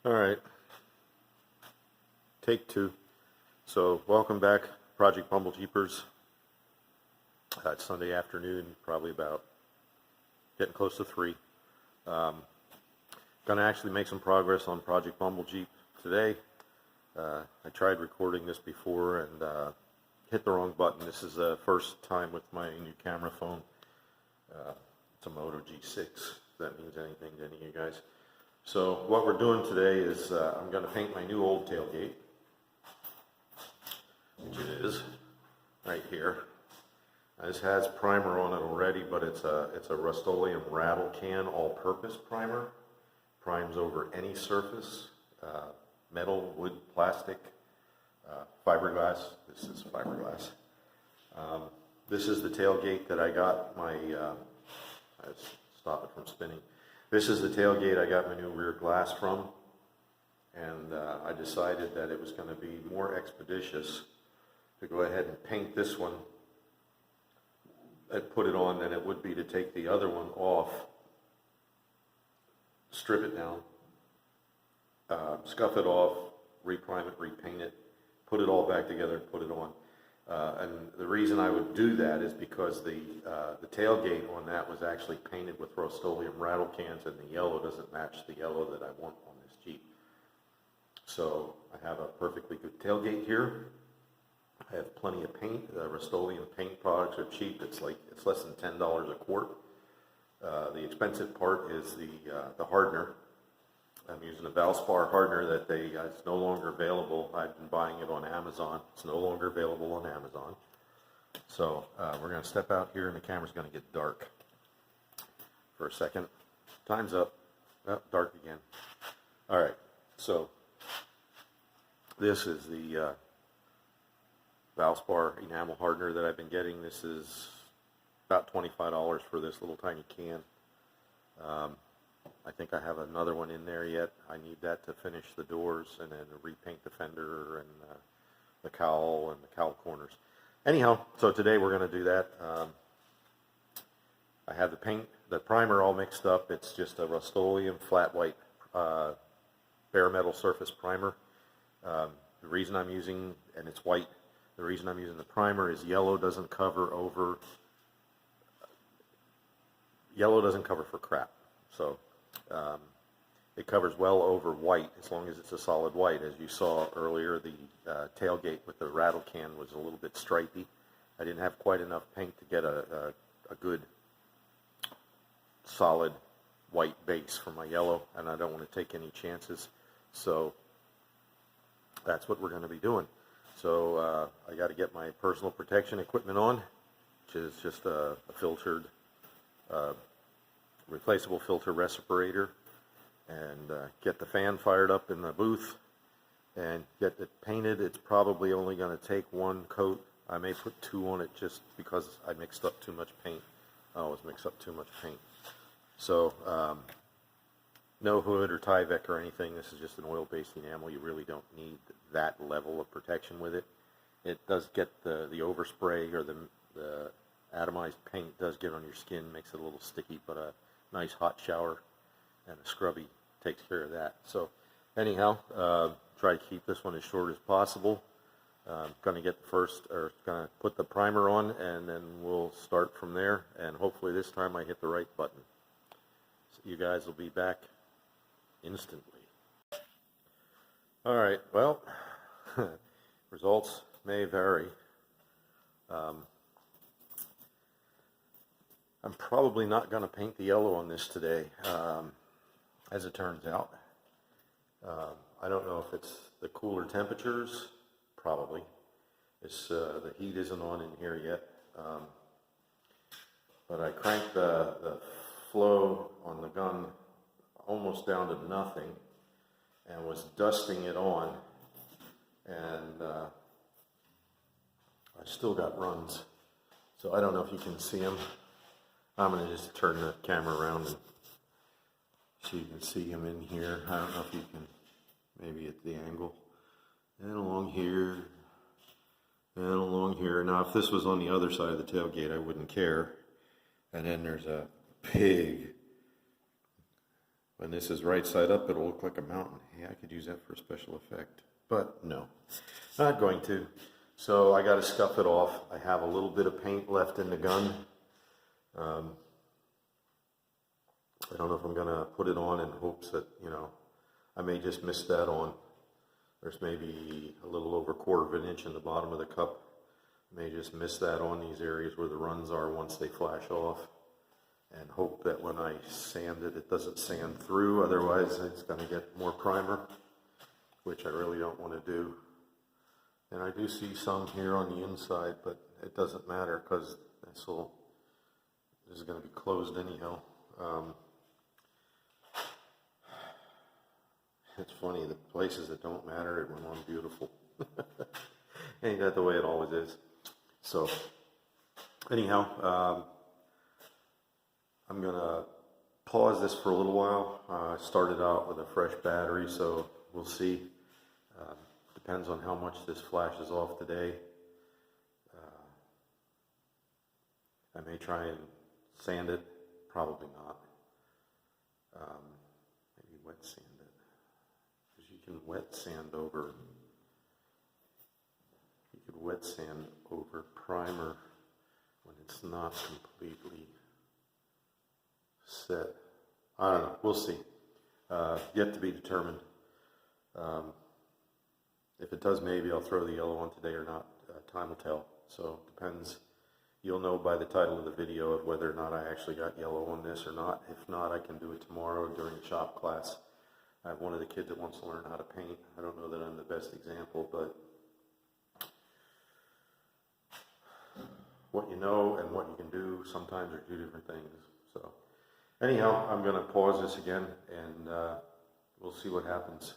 All right, take two. So welcome back, Project Bumble Jeepers. It's Sunday afternoon, probably about getting close to 3. Gonna actually make some progress on Project Bumble Jeep today. I tried recording this before and hit the wrong button. This is the first time with my new camera phone. It's a Moto G6, if that means anything to any of you guys. So what we're doing today is I'm going to paint my new old tailgate, which it is right here. This has primer on it already, but it's a Rust-Oleum rattle can all-purpose primer. Primes over any surface, metal, wood, plastic, fiberglass. This is fiberglass. This is the tailgate that I got my, stop it from spinning. This is the tailgate I got my new rear glass from, and I decided that it was going to be more expeditious to go ahead and paint this one and put it on than it would be to take the other one off, strip it down, scuff it off, reprime it, repaint it, put it all back together and put it on. And the reason I would do that is because the tailgate on that was actually painted with Rust-Oleum rattle cans, and the yellow doesn't match the yellow that I want on this Jeep. So I have a perfectly good tailgate here. I have plenty of paint. Rust-Oleum paint products are cheap. It's less than $10 a quart. The expensive part is the hardener. I'm using a Valspar hardener that it's no longer available. I've been buying it on Amazon. It's no longer available on Amazon. So we're going to step out here, and the camera's going to get dark for a second. Time's up. Oh, dark again. All right. So this is the Valspar enamel hardener that I've been getting. This is about $25 for this little tiny can. I think I have another one in there yet. I need that to finish the doors and then repaint the fender and the cowl and the cowl corners. Anyhow, so today we're going to do that. I have the primer all mixed up. It's just a Rust-Oleum flat white bare metal surface primer. The reason I'm using, and it's white, the reason I'm using the primer is yellow doesn't cover for crap. So it covers well over white as long as it's a solid white. As you saw earlier, the tailgate with the rattle can was a little bit stripy. I didn't have quite enough paint to get a good solid white base for my yellow, and I don't want to take any chances. So that's what we're going to be doing. So I got to get my personal protection equipment on, which is just a filtered replaceable filter respirator, and get the fan fired up in the booth and get it painted. It's probably only going to take one coat. I may put 2 on it just because I mixed up too much paint. I always mix up too much paint. So no hood or Tyvek or anything. This is just an oil-based enamel. You really don't need that level of protection with it. It does get the overspray or the atomized paint does get on your skin, makes it a little sticky, but a nice hot shower and a scrubby takes care of that. So anyhow, try to keep this one as short as possible. Going to put the primer on, and then we'll start from there, and hopefully this time I hit the right button. So you guys will be back instantly. All right, well, results may vary. I'm probably not going to paint the yellow on this today, as it turns out. I don't know if it's the cooler temperatures, probably. It's the heat isn't on in here yet. But I cranked the flow on the gun almost down to nothing and was dusting it on, and I still got runs. So I don't know if you can see them. I'm going to just turn the camera around and so you can see him in here. I don't know if you can, maybe at the angle. And along here, and along here. Now, if this was on the other side of the tailgate, I wouldn't care. And then there's a big When this is right side up, it'll look like a mountain. Hey, I could use that for a special effect. But no, not going to. So I got to scuff it off. I have a little bit of paint left in the gun. I don't know if I'm going to put it on in hopes that, I may just miss that on. There's maybe a little over 1/4 of an inch in the bottom of the cup. I may just miss that on these areas where the runs are once they flash off. And hope that when I sand it, it doesn't sand through. Otherwise, it's going to get more primer, which I really don't want to do. And I do see some here on the inside, but it doesn't matter because this is going to be closed anyhow. It's funny, the places that don't matter, it went on beautiful. Ain't that the way it always is? So, anyhow, I'm going to pause this for a little while. I started out with a fresh battery, so we'll see. Depends on how much this flashes off today. I may try and sand it, probably not. Maybe wet sand it, because you can wet sand over. You could wet sand over primer when it's not completely set. I don't know. We'll see. Yet to be determined. If it does, maybe I'll throw the yellow on today or not. Time will tell. So depends. You'll know by the title of the video of whether or not I actually got yellow on this or not. If not, I can do it tomorrow during shop class. I have one of the kids that wants to learn how to paint. I don't know that I'm the best example, but what you know and what you can do sometimes are two different things. So anyhow, I'm going to pause this again and we'll see what happens.